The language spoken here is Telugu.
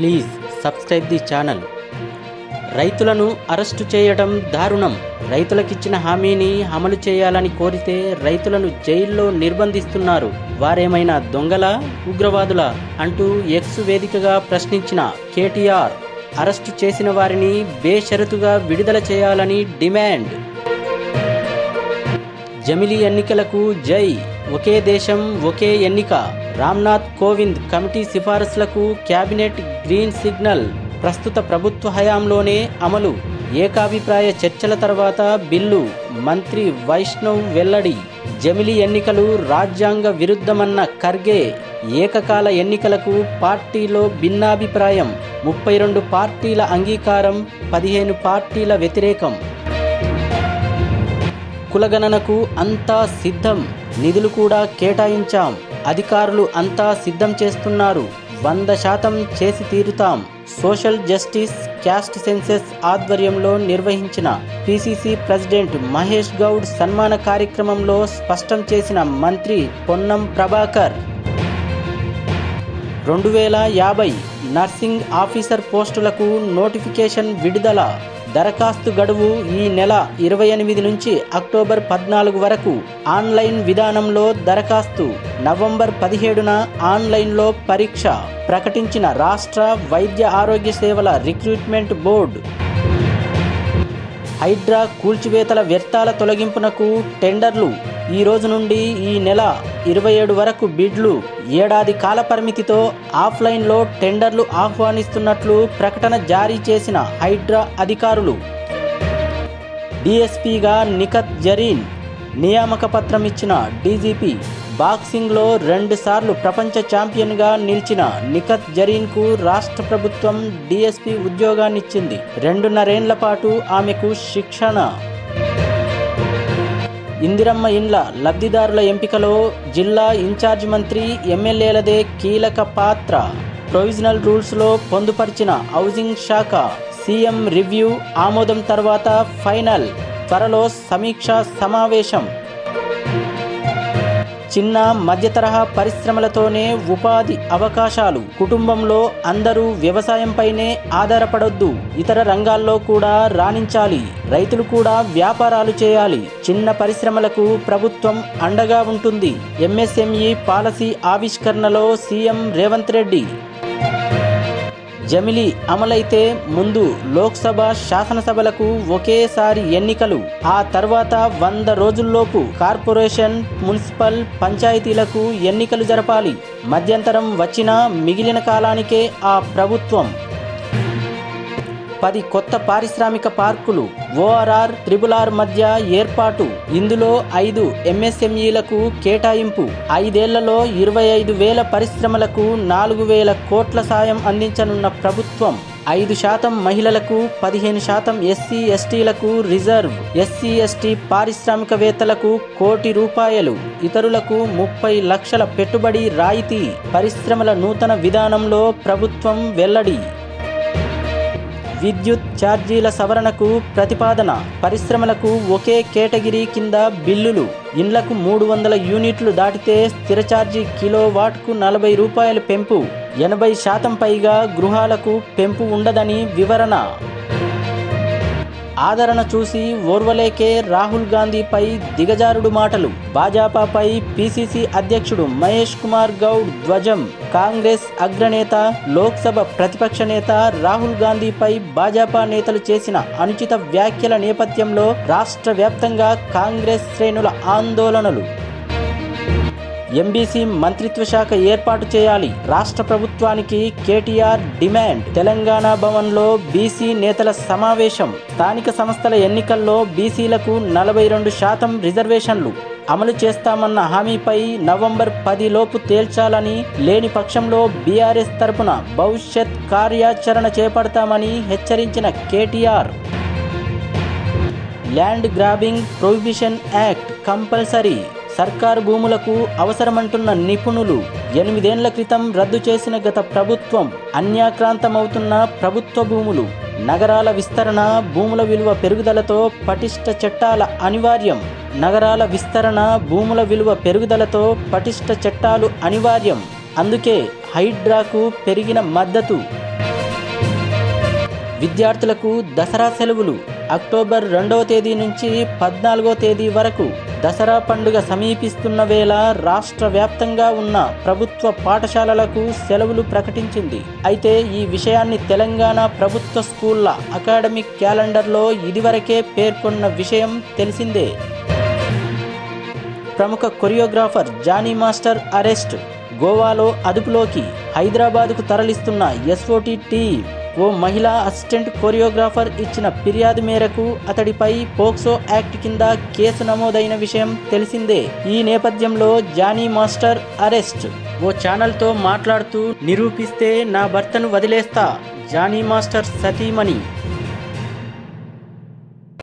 Please subscribe the channel. రైతులను అరెస్టు చేయడం దారుణం. రైతులకిచ్చిన హామీని అమలు చేయాలని కోరితే రైతులను జైల్లో నిర్బంధిస్తున్నారు. వారేమైనా దొంగలా, ఉగ్రవాదులా అంటూ ఎక్స్ వేదికగా ప్రశ్నించిన కేటీఆర్ అరెస్టు చేసిన వారిని బేషరతుగా విడుదల చేయాలని డిమాండ్. జమిలీ ఎన్నికలకు జై, ఒకే దేశం ఒకే ఎన్నిక. రామ్నాథ్ కోవింద్ కమిటీ సిఫారసులకు కేబినెట్ గ్రీన్ సిగ్నల్. ప్రస్తుత ప్రభుత్వ హయాంలోనే అమలు. ఏకాభిప్రాయ చర్చల తర్వాత బిల్లు. మంత్రి వైష్ణవ్ వెల్లడి. జమిలీ ఎన్నికలు రాజ్యాంగ విరుద్ధమన్న ఖర్గే. ఏకకాల ఎన్నికలకు పార్టీలో భిన్నాభిప్రాయం. 32 పార్టీల అంగీకారం, 15 పార్టీల వ్యతిరేకం. కులగణనకు అంతా సిద్ధం. నిధులు కూడా కేటాయించాం. అధికారులు అంతా సిద్ధం చేస్తున్నారు. 100% చేసి తీరుతాం. సోషల్ జస్టిస్ క్యాస్ట్ సెన్సెస్ ఆధ్వర్యంలో నిర్వహించిన పిసిసి ప్రెసిడెంట్ మహేష్ గౌడ్ సన్మాన కార్యక్రమంలో స్పష్టం చేసిన మంత్రి పొన్నం ప్రభాకర్. 2050 నర్సింగ్ ఆఫీసర్ పోస్టులకు నోటిఫికేషన్ విడుదల. దరఖాస్తు గడువు ఈ నెల 28 నుంచి అక్టోబర్ 14 వరకు. ఆన్లైన్ విధానంలో దరఖాస్తు. నవంబర్ 17న ఆన్లైన్లో పరీక్ష ప్రకటించిన రాష్ట్ర వైద్య ఆరోగ్య సేవల రిక్రూట్మెంట్ బోర్డు. హైడ్రా కూల్చివేతల వ్యర్థాల తొలగింపునకు టెండర్లు. ఈ రోజు నుండి ఈ నెల 27 వరకు బిడ్లు. ఏడాది కాల పరిమితితో ఆఫ్లైన్లో టెండర్లు ఆహ్వానిస్తున్నట్లు ప్రకటన జారీ చేసిన హైడ్రా అధికారులు. డిఎస్పీగా నిఖత్ జరీన్ నియామక పత్రం ఇచ్చిన డీజీపీ. బాక్సింగ్లో 2 సార్లు ప్రపంచ ఛాంపియన్గా నిలిచిన నిఖత్ జరీన్కు రాష్ట్ర ప్రభుత్వం డిఎస్పీ ఉద్యోగాన్నిచ్చింది. 2.5 ఏళ్ల పాటు ఆమెకు శిక్షణ. ఇందిరమ్మ ఇండ్ల లబ్ధిదారుల ఎంపికలో జిల్లా ఇన్ఛార్జ్ మంత్రి, ఎమ్మెల్యేలదే కీలక పాత్ర. ప్రొవిజనల్ రూల్స్లో పొందుపరిచిన హౌసింగ్ శాఖ. సీఎం రివ్యూ ఆమోదం తర్వాత ఫైనల్. త్వరలో సమీక్షా సమావేశం. చిన్న మధ్యతరహా పరిశ్రమలతోనే ఉపాధి అవకాశాలు. కుటుంబంలో అందరూ వ్యవసాయంపైనే ఆధారపడొద్దు. ఇతర రంగాల్లో కూడా రాణించాలి. రైతులు కూడా వ్యాపారాలు చేయాలి. చిన్న పరిశ్రమలకు ప్రభుత్వం అండగా ఉంటుంది. ఎంఎస్ఎంఈ పాలసీ ఆవిష్కరణలో సీఎం రేవంత్ రెడ్డి. జమిలీ అమలైతే ముందు లోక్సభ, శాసనసభలకు ఒకేసారి ఎన్నికలు. ఆ తర్వాత 100 రోజుల్లోపు కార్పొరేషన్, మున్సిపల్, పంచాయతీలకు ఎన్నికలు జరపాలి. మధ్యంతరం వచ్చినా మిగిలిన కాలానికే ఆ ప్రభుత్వం. 10 కొత్త పారిశ్రామిక పార్కులు. ఓఆర్ఆర్, RRR మధ్య ఏర్పాటు. ఇందులో 5 ఎంఎస్ఎంఈలకు కేటాయింపు. 5 ఏళ్లలో 25,000 పరిశ్రమలకు 4,000 కోట్ల సాయం అందించనున్న ప్రభుత్వం. 5% మహిళలకు, 15% ఎస్సీ ఎస్టీలకు రిజర్వ్. ఎస్సీ ఎస్టీ పారిశ్రామికవేత్తలకు ₹1,00,00,000. ఇతరులకు 30 లక్షల పెట్టుబడి రాయితీ. పరిశ్రమల నూతన విధానంలో ప్రభుత్వం వెల్లడి. విద్యుత్ ఛార్జీల సవరణకు ప్రతిపాదన. పరిశ్రమలకు ఒకే కేటగిరీ కింద బిల్లులు. ఇండ్లకు 300 యూనిట్లు దాటితే స్థిర ఛార్జీ కిలోవాట్కు ₹40 పెంపు. 80% పైగా గృహాలకు పెంపు ఉండదని వివరణ. ఆదరణ చూసి ఓర్వలేకే రాహుల్ గాంధీపై దిగజారుడు మాటలు. భాజపాపై పిసిసి అధ్యక్షుడు మహేష్ కుమార్ గౌడ్ ధ్వజం. కాంగ్రెస్ అగ్రనేత, లోక్సభ ప్రతిపక్ష నేత రాహుల్ గాంధీపై భాజపా నేతలు చేసిన అనుచిత వ్యాఖ్యల నేపథ్యంలో రాష్ట్ర వ్యాప్తంగా కాంగ్రెస్ శ్రేణుల ఆందోళనలు. ఎంబీసీ మంత్రిత్వ శాఖ ఏర్పాటు చేయాలి. రాష్ట్ర ప్రభుత్వానికి కేటీఆర్ డిమాండ్. తెలంగాణ భవన్లో బీసీ నేతల సమావేశం. స్థానిక సంస్థల ఎన్నికల్లో బీసీలకు 42% రిజర్వేషన్లు అమలు చేస్తామన్న హామీపై నవంబర్ 10 లోపు తేల్చాలని, లేని పక్షంలో బీఆర్ఎస్ తరపున భవిష్యత్ కార్యాచరణ చేపడతామని హెచ్చరించిన KTR. Land grabbing prohibition act compulsory. సర్కారు భూములకు అవసరమంటున్న నిపుణులు. 8 ఏళ్ల క్రితం రద్దు చేసిన గత ప్రభుత్వం. అన్యాక్రాంతమవుతున్న ప్రభుత్వ భూములు. నగరాల విస్తరణ, భూముల విలువ పెరుగుదలతో పటిష్ట చట్టాల అనివార్యం. నగరాల విస్తరణ, భూముల విలువ పెరుగుదలతో పటిష్ట చట్టాలు అనివార్యం. అందుకే హైడ్రాకు పెరిగిన మద్దతు. విద్యార్థులకు దసరా సెలవులు అక్టోబర్ 2వ తేదీ నుంచి 14వ తేదీ వరకు. దసరా పండుగ సమీపిస్తున్న వేళ రాష్ట్ర వ్యాప్తంగా ఉన్న ప్రభుత్వ పాఠశాలలకు సెలవులు ప్రకటించింది. అయితే ఈ విషయాన్ని తెలంగాణ ప్రభుత్వ స్కూళ్ల అకాడమిక్ క్యాలెండర్లో ఇదివరకే పేర్కొన్న విషయం తెలిసిందే. ప్రముఖ కొరియోగ్రాఫర్ జానీ మాస్టర్ అరెస్ట్. గోవాలో అదుపులోకి. హైదరాబాద్కు తరలిస్తున్న ఎస్ఓటీ టీమ్. ఓ మహిళా అసిస్టెంట్ కొరియోగ్రాఫర్ ఇచ్చిన ఫిర్యాదు మేరకు అతడిపై పోక్సో యాక్ట్ కింద కేసు నమోదైన విషయం తెలిసిందే. ఈ నేపథ్యంలో జానీ మాస్టర్ అరెస్ట్. ఓ ఛానల్తో మాట్లాడుతూ నిరూపిస్తే నా భర్తను వదిలేస్తా. జానీ మాస్టర్ సతీమణి